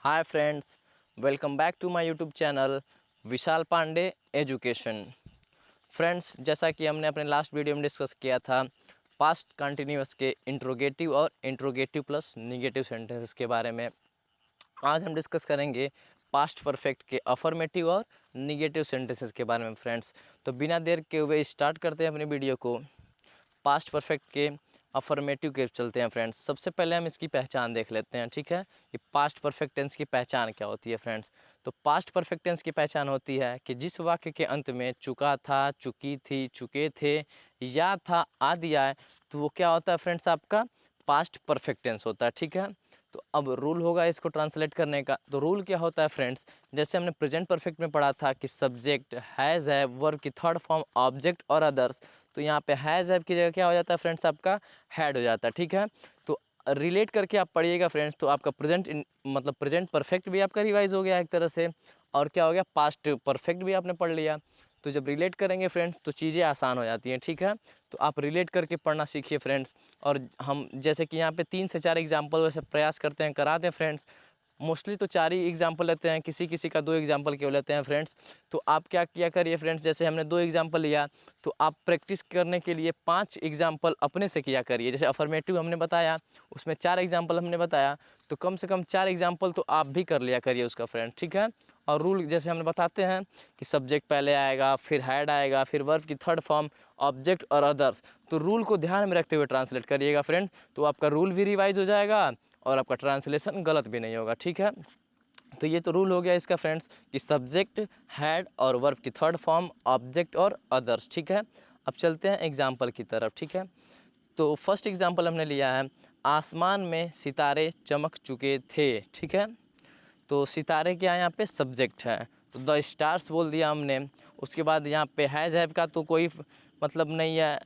Hi friends, welcome back to my YouTube channel Vishal Pandey education. Friends, जैसा कि हमने अपने लास्ट वीडियो में डिस्कस किया था पास्ट कंटिन्यूअस के इंट्रोगेटिव और इंट्रोगेटिव प्लस निगेटिव सेंटेंसेस के बारे में, आज हम डिस्कस करेंगे पास्ट परफेक्ट के अफर्मेटिव और निगेटिव सेंटेंसेस के बारे में। फ्रेंड्स, तो बिना देर के हुए स्टार्ट करते हैं अपनी वीडियो को। पास्ट परफेक्ट के अफर्मेटिव के चलते हैं फ्रेंड्स। सबसे पहले हम इसकी पहचान देख लेते हैं, ठीक है, कि पास्ट परफेक्ट टेंस की पहचान क्या होती है। फ्रेंड्स, तो पास्ट परफेक्ट टेंस की पहचान होती है कि जिस वाक्य के अंत में चुका था, चुकी थी, चुके थे, या था आदि आए, तो वो क्या होता है फ्रेंड्स, आपका पास्ट परफेक्ट टेंस होता है। ठीक है, तो अब रूल होगा इसको ट्रांसलेट करने का। तो रूल क्या होता है फ्रेंड्स, जैसे हमने प्रेजेंट परफेक्ट में पढ़ा था कि सब्जेक्ट हैज़ है, वर्ब की थर्ड फॉर्म ऑब्जेक्ट और अदर्स, तो यहाँ पे हैज़ हैव की जगह क्या हो जाता है फ्रेंड्स, आपका हैड हो जाता है। ठीक है, तो रिलेट करके आप पढ़िएगा फ्रेंड्स, तो आपका प्रेजेंट मतलब प्रेजेंट परफेक्ट भी आपका रिवाइज हो गया एक तरह से, और क्या हो गया, पास्ट परफेक्ट भी आपने पढ़ लिया। तो जब रिलेट करेंगे फ्रेंड्स तो चीज़ें आसान हो जाती हैं। ठीक है, तो आप रिलेट करके पढ़ना सीखिए फ्रेंड्स। और हम जैसे कि यहाँ पे 3 से 4 एग्जाम्पल वैसे प्रयास करते हैं, करा दें फ्रेंड्स। मोस्टली तो 4 ही एग्जाम्पल लेते हैं, किसी किसी का 2 एग्जाम्पल केवल लेते हैं फ्रेंड्स। तो आप क्या किया करिए फ्रेंड्स, जैसे हमने 2 एग्जाम्पल लिया, तो आप प्रैक्टिस करने के लिए 5 एग्जाम्पल अपने से किया करिए। जैसे अफर्मेटिव हमने बताया, उसमें 4 एग्जाम्पल हमने बताया, तो कम से कम 4 एग्जाम्पल तो आप भी कर लिया करिए उसका फ्रेंड्स। ठीक है, और रूल जैसे हम बताते हैं कि सब्जेक्ट पहले आएगा, फिर हैड आएगा, फिर वर्ब की थर्ड फॉर्म ऑब्जेक्ट और अदर्स, तो रूल को ध्यान में रखते हुए ट्रांसलेट करिएगा फ्रेंड, तो आपका रूल भी रिवाइज हो जाएगा और आपका ट्रांसलेशन गलत भी नहीं होगा। ठीक है, तो ये तो रूल हो गया इसका फ्रेंड्स कि सब्जेक्ट, हैड और वर्ब की थर्ड फॉर्म ऑब्जेक्ट और अदर्स। ठीक है, अब चलते हैं एग्जाम्पल की तरफ। ठीक है, तो फर्स्ट एग्जाम्पल हमने लिया है, आसमान में सितारे चमक चुके थे। ठीक है, तो सितारे क्या है, यहाँ पे सब्जेक्ट है, तो द स्टार्स बोल दिया हमने। उसके बाद यहाँ पे हैज़ हैव का तो कोई मतलब नहीं है,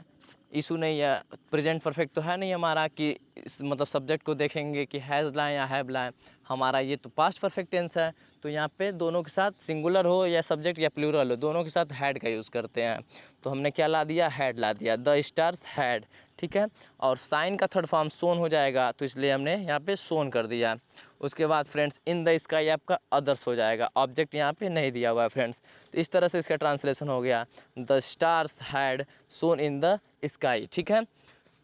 इशू नहीं है, प्रेजेंट परफेक्ट तो है नहीं हमारा कि मतलब सब्जेक्ट को देखेंगे कि हैज़ लाएँ या हैव लाएँ, हमारा ये तो पास्ट परफेक्ट टेंस है। तो यहाँ पे दोनों के साथ सिंगुलर हो या सब्जेक्ट या प्लूरल हो, दोनों के साथ हैड का यूज़ करते हैं। तो हमने क्या ला दिया, हैड ला दिया, द स्टार्स हैड। ठीक है, और साइन का थर्ड फॉर्म सोन हो जाएगा, तो इसलिए हमने यहाँ पे सोन कर दिया। उसके बाद फ्रेंड्स इन द स्काई आपका अदर्स हो जाएगा, ऑब्जेक्ट यहाँ पे नहीं दिया हुआ है फ्रेंड्स। तो इस तरह से इसका ट्रांसलेशन हो गया, the stars had shone in the sky. ठीक है,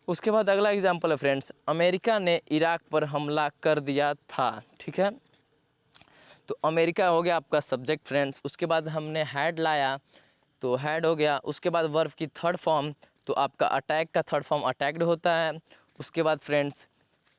उसके बाद अगला एग्जाम्पल है फ्रेंड्स, अमेरिका ने इराक पर हमला कर दिया था। ठीक है, तो अमेरिका हो गया आपका सब्जेक्ट फ्रेंड्स। उसके बाद हमने हैड लाया, तो हैड हो गया। उसके बाद वर्ब की थर्ड फॉर्म, तो आपका अटैक का थर्ड फॉर्म अटैक्ड होता है। उसके बाद फ्रेंड्स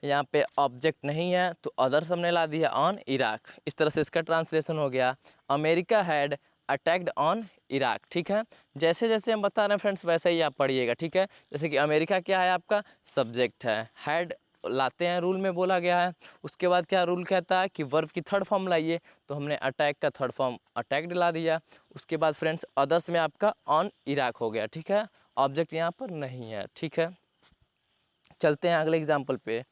यहाँ पे ऑब्जेक्ट नहीं है, तो अदर्स हमने ला दिया ऑन इराक। इस तरह से इसका ट्रांसलेशन हो गया, America had attacked on Iraq. ठीक है, जैसे जैसे हम बता रहे हैं फ्रेंड्स वैसे ही आप पढ़िएगा। ठीक है, जैसे कि अमेरिका क्या है, आपका सब्जेक्ट है, हैड लाते हैं रूल में बोला गया है। उसके बाद क्या रूल कहता है कि वर्ब की थर्ड फॉर्म लाइए, तो हमने अटैक का थर्ड फॉर्म अटैक्ड ला दिया। उसके बाद फ्रेंड्स अदर्स में आपका ऑन इराक हो गया। ठीक है, ऑब्जेक्ट यहाँ पर नहीं है। ठीक है, चलते हैं अगले एग्जाम्पल पे,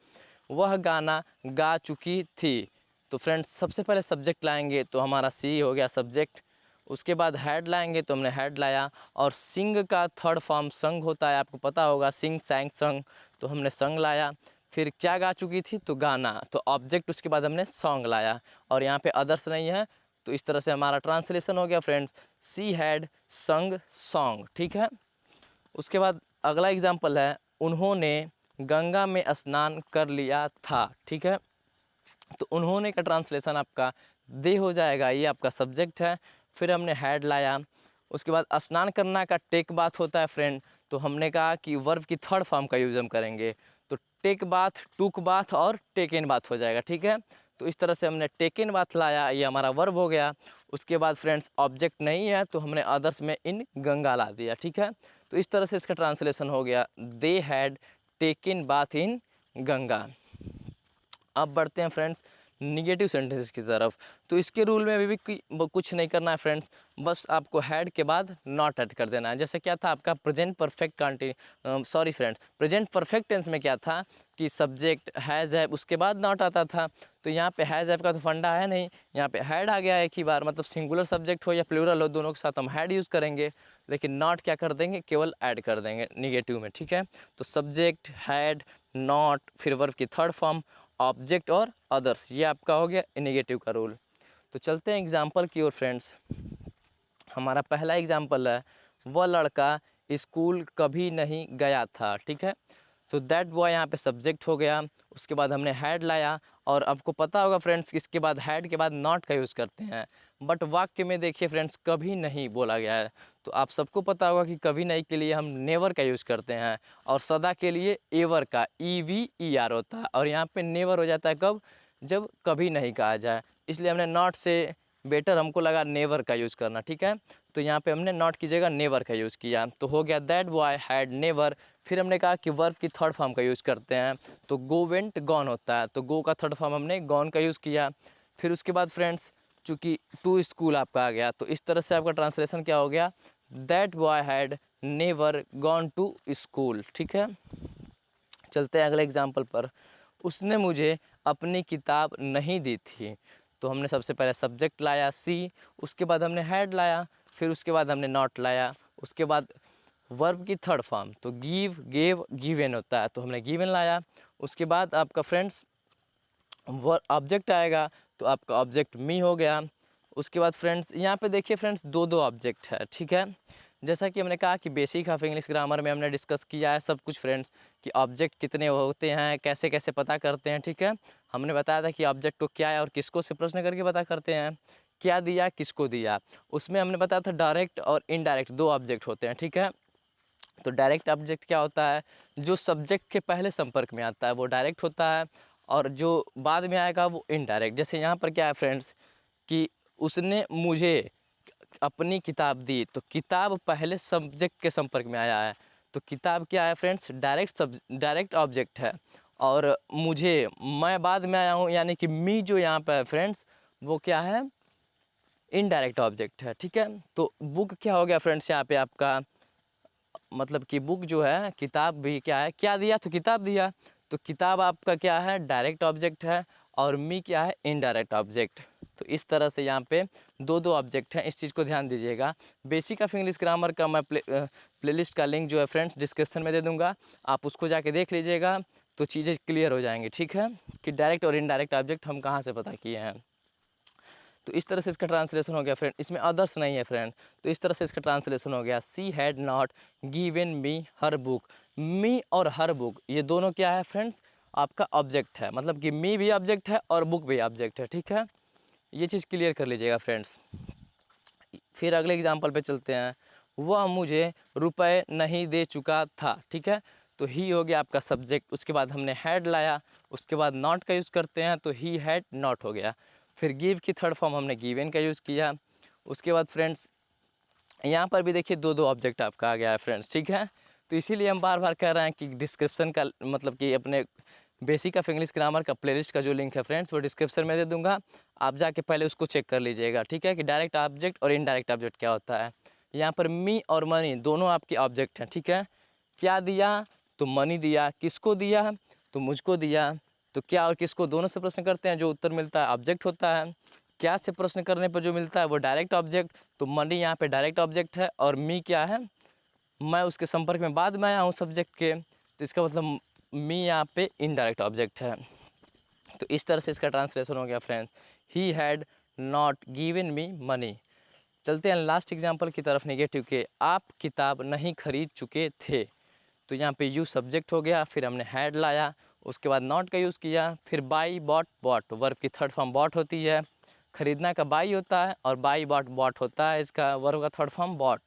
वह गाना गा चुकी थी। तो फ्रेंड्स सबसे पहले सब्जेक्ट लाएंगे, तो हमारा सी हो गया सब्जेक्ट। उसके बाद हैड लाएंगे, तो हमने हैड लाया। और सिंग का थर्ड फॉर्म संग होता है, आपको पता होगा, सिंग सैंग संग, तो हमने संग लाया। फिर क्या गा चुकी थी, तो गाना, तो ऑब्जेक्ट उसके बाद हमने सॉन्ग लाया, और यहाँ पे अदर्स नहीं है। तो इस तरह से हमारा ट्रांसलेशन हो गया फ्रेंड्स, सी हैड संग सॉन्ग। ठीक है, उसके बाद अगला एग्जाम्पल है, उन्होंने गंगा में स्नान कर लिया था। ठीक है, तो उन्होंने का ट्रांसलेशन आपका दे हो जाएगा, ये आपका सब्जेक्ट है। फिर हमने हैड लाया। उसके बाद स्नान करना का टेक बात होता है फ्रेंड, तो हमने कहा कि वर्ब की थर्ड फॉर्म का यूज हम करेंगे, तो टेक बाथ, टूक बाथ और टेकन बाथ हो जाएगा। ठीक है, तो इस तरह से हमने टेकन बाथ लाया, ये हमारा वर्ब हो गया। उसके बाद फ्रेंड्स ऑब्जेक्ट नहीं है, तो हमने अदर्स में इन गंगा ला दिया। ठीक है, तो इस तरह से इसका ट्रांसलेशन हो गया, they had taken bath in Ganga. अब बढ़ते हैं फ्रेंड्स निगेटिव सेंटेंसेस की तरफ। तो इसके रूल में अभी भी कुछ नहीं करना है फ्रेंड्स, बस आपको हैड के बाद नॉट ऐड कर देना है। जैसे क्या था आपका present perfect sorry friends, present perfect tense में क्या था कि सब्जेक्ट हैज़ है, उसके बाद नॉट आता था। तो यहाँ पे हैज़ हैव का तो फंडा है नहीं, यहाँ पे हैड आ गया एक ही बार, मतलब सिंगुलर सब्जेक्ट हो या प्लूरल हो, दोनों के साथ हम हैड यूज़ करेंगे। लेकिन नॉट क्या कर देंगे, केवल ऐड कर देंगे निगेटिव में। ठीक है, तो सब्जेक्ट, हैड, नॉट, फिर वर्ब की थर्ड फॉर्म ऑब्जेक्ट और अदर्स, ये आपका हो गया नेगेटिव का रूल। तो चलते हैं एग्जाम्पल की ओर फ्रेंड्स। हमारा पहला एग्जाम्पल है, वह लड़का स्कूल कभी नहीं गया था। ठीक है, तो दैट बॉय यहाँ पे सब्जेक्ट हो गया। उसके बाद हमने हैड लाया, और आपको पता होगा फ्रेंड्स कि इसके बाद हैड के बाद नॉट का यूज़ करते हैं, बट वाक्य में देखिए फ्रेंड्स कभी नहीं बोला गया है। तो आप सबको पता होगा कि कभी नहीं के लिए हम नेवर का यूज़ करते हैं, और सदा के लिए एवर का EVER होता है, और यहाँ पे नेवर हो जाता है कब, जब कभी नहीं कहा जाए। इसलिए हमने नॉट से बेटर हमको लगा नेवर का यूज़ करना। ठीक है, तो यहाँ पे हमने नॉट की जगह नेवर का यूज़ किया, तो हो गया दैट बॉय हैड नेवर। फिर हमने कहा कि वर्ब की थर्ड फॉर्म का यूज़ करते हैं, तो गो वेंट गॉन होता है, तो गो का थर्ड फॉर्म हमने गॉन का यूज़ किया। फिर उसके बाद फ्रेंड्स चूँकि टू स्कूल आपका आ गया, तो इस तरह से आपका ट्रांसलेशन क्या हो गया, that boy had never gone to school. ठीक है, चलते हैं अगले एग्जाम्पल पर। उसने मुझे अपनी किताब नहीं दी थी, तो हमने सबसे पहले सब्जेक्ट लाया सी, उसके बाद हमने हैड लाया, फिर उसके बाद हमने नॉट लाया, उसके बाद वर्ब की थर्ड फॉर्म, तो गिव गेव गिवन होता है, तो हमने गिवन लाया। उसके बाद आपका फ्रेंड्स ऑब्जेक्ट आएगा, तो आपका ऑब्जेक्ट मी हो गया। उसके बाद फ्रेंड्स यहाँ पे देखिए फ्रेंड्स दो दो ऑब्जेक्ट है। ठीक है, जैसा कि हमने कहा कि बेसिक ऑफ इंग्लिश ग्रामर में हमने डिस्कस किया है सब कुछ फ्रेंड्स, कि ऑब्जेक्ट कितने होते हैं, कैसे कैसे पता करते हैं। ठीक है, हमने बताया था कि ऑब्जेक्ट को क्या है और किसको से प्रश्न करके पता करते हैं, क्या दिया किसको दिया। उसमें हमने बताया था डायरेक्ट और इनडायरेक्ट दो ऑब्जेक्ट होते हैं। ठीक है, तो डायरेक्ट ऑब्जेक्ट क्या होता है, जो सब्जेक्ट के पहले संपर्क में आता है वो डायरेक्ट होता है, और जो बाद में आएगा वो इनडायरेक्ट। जैसे यहाँ पर क्या है फ्रेंड्स कि उसने मुझे अपनी किताब दी, तो किताब पहले सब्जेक्ट के संपर्क में आया है, तो किताब क्या है फ्रेंड्स, डायरेक्ट ऑब्जेक्ट है। और मुझे, मैं बाद में आया हूँ, यानी कि मी जो यहाँ पर है फ्रेंड्स, वो क्या है, इनडायरेक्ट ऑब्जेक्ट है। ठीक है, तो बुक क्या हो गया फ्रेंड्स यहाँ पे आपका, मतलब कि बुक जो है, किताब भी क्या है, क्या दिया, तो किताब दिया, तो किताब आपका क्या है, डायरेक्ट ऑब्जेक्ट है, और मी क्या है, इनडायरेक्ट ऑब्जेक्ट। तो इस तरह से यहाँ पे दो दो ऑब्जेक्ट हैं, इस चीज़ को ध्यान दीजिएगा। बेसिक ऑफ इंग्लिश ग्रामर का मैं प्लेलिस्ट का लिंक जो है फ्रेंड्स डिस्क्रिप्शन में दे दूँगा, आप उसको जाके देख लीजिएगा, तो चीज़ें क्लियर हो जाएंगी। ठीक है, कि डायरेक्ट और इनडायरेक्ट ऑब्जेक्ट हम कहाँ से पता किए हैं। तो इस तरह से इसका ट्रांसलेशन हो गया फ्रेंड, इसमें अदर्स नहीं है फ्रेंड, तो इस तरह से इसका ट्रांसलेशन हो गया, she had not given me her book. Me और हर बुक ये दोनों क्या है फ्रेंड्स, आपका ऑब्जेक्ट है, मतलब कि मी भी ऑब्जेक्ट है और बुक भी ऑब्जेक्ट है। ठीक है, ये चीज़ क्लियर कर लीजिएगा फ्रेंड्स। फिर अगले एग्जाम्पल पे चलते हैं, वह मुझे रुपए नहीं दे चुका था। ठीक है, तो ही हो गया आपका सब्जेक्ट, उसके बाद हमने हैड लाया, उसके बाद नॉट का यूज़ करते हैं, तो ही हैड नॉट हो गया। फिर गिव की थर्ड फॉर्म हमने गिवन का यूज़ किया। उसके बाद फ्रेंड्स यहाँ पर भी देखिए दो दो ऑब्जेक्ट आपका आ गया है फ्रेंड्स। ठीक है, तो इसीलिए हम बार बार कह रहे हैं कि डिस्क्रिप्शन का, मतलब कि अपने बेसिक ऑफ इंग्लिश ग्रामर का प्लेलिस्ट का जो लिंक है फ्रेंड्स वो डिस्क्रिप्शन में दे दूंगा, आप जाके पहले उसको चेक कर लीजिएगा। ठीक है, कि डायरेक्ट ऑब्जेक्ट और इनडायरेक्ट ऑब्जेक्ट क्या होता है। यहाँ पर मी और मनी दोनों आपके ऑब्जेक्ट हैं। ठीक है, क्या दिया, तो मनी दिया, किसको दिया, तो मुझको दिया। तो क्या और किसको दोनों से प्रश्न करते हैं, जो उत्तर मिलता है ऑब्जेक्ट होता है। क्या से प्रश्न करने पर जो मिलता है वो डायरेक्ट ऑब्जेक्ट, तो मनी यहाँ पे डायरेक्ट ऑब्जेक्ट है, और मी क्या है, मैं उसके संपर्क में बाद में आया हूँ सब्जेक्ट के, तो इसका मतलब मी यहाँ पे इनडायरेक्ट ऑब्जेक्ट है। तो इस तरह से इसका ट्रांसलेशन हो गया friends, he had not given me money. चलते हैं लास्ट एग्जाम्पल की तरफ, नेगेटिव के, आप किताब नहीं खरीद चुके थे। तो यहाँ पे यू सब्जेक्ट हो गया, फिर हमने हैड लाया, उसके बाद नॉट का यूज़ किया, फिर बाई बॉट बॉट, वर्ब की थर्ड फॉर्म बॉट होती है, खरीदना का बाई होता है, और बाई बॉट बॉट होता है इसका वर्ब का थर्ड फॉर्म बॉट।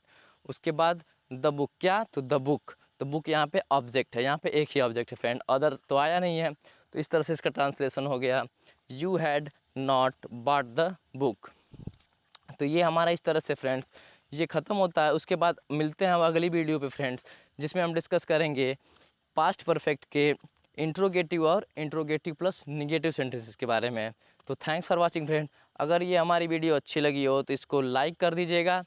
उसके बाद द बुक, क्या, तो द बुक, तो बुक यहाँ पे ऑब्जेक्ट है, यहाँ पे एक ही ऑब्जेक्ट है फ्रेंड, अदर तो आया नहीं है। तो इस तरह से इसका ट्रांसलेशन हो गया, you had not bought the book. तो ये हमारा इस तरह से फ्रेंड्स ये ख़त्म होता है। उसके बाद मिलते हैं हम अगली वीडियो पे फ्रेंड्स, जिसमें हम डिस्कस करेंगे पास्ट परफेक्ट के इंट्रोगेटिव और इंट्रोगेटिव प्लस निगेटिव सेंटेंसेस के बारे में। तो थैंक्स फॉर वाचिंग फ्रेंड। अगर ये हमारी वीडियो अच्छी लगी हो तो इसको लाइक कर दीजिएगा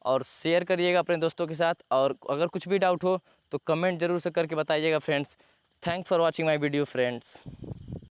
और शेयर करिएगा अपने दोस्तों के साथ, और अगर कुछ भी डाउट हो तो कमेंट ज़रूर से करके बताइएगा friends. Thanks for watching my video friends.